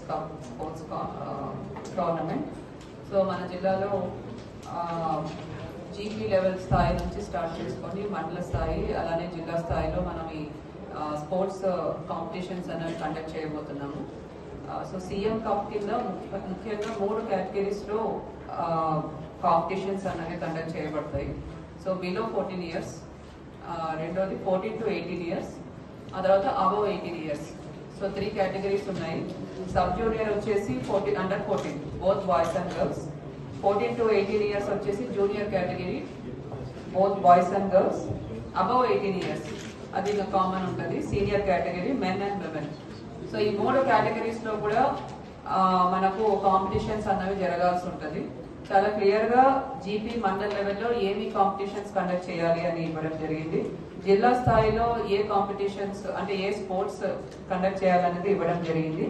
Cup sports tournament. So మన జిల్లాలో GP level స్థాయి నుంచి స్టార్ట్ చేసుకొని మండల స్థాయి అలానే జిల్లా స్థాయిలో మనం ఈ స్పోర్ట్స్ కాంపిటీషన్స్ అనేవి కండక్ట్ చేయబోతున్నాము. సో సీఎం కప్ కింద ముఖ్యంగా 3 కేటగిరీస్లో కాంపిటీషన్స్ అనేవి కండక్ట్ చేయబడతాయి. సో బిలో 14 ఇయర్స్, రెండోది 14 to 18 ఇయర్స్, ఆ తర్వాత అబవ్ 18 ఇయర్స్. సో 3 కేటగిరీస్ ఉన్నాయి. సబ్ జూనియర్ వచ్చేసి under 14 both boys and girls. 14 to 18 years వచ్చేసి junior category both boys and girls. Above 18 years అది కామన్ ఉంటుంది, senior category men and women. So ఈ 3 కేటగిరీస్లో కూడా మనకు కాంపిటీషన్స్ అన్నవి జరగాల్సి ఉంటుంది. చాలా క్లియర్గా జీపీ మండల్ లెవెల్లో ఏమి కాంపిటీషన్స్ కండక్ట్ చేయాలి అని ఇవ్వడం జరిగింది. జిల్లా స్థాయిలో ఏ కాంపిటీషన్స్ అంటే ఏ స్పోర్ట్స్ కండక్ట్ చేయాలనేది ఇవ్వడం జరిగింది.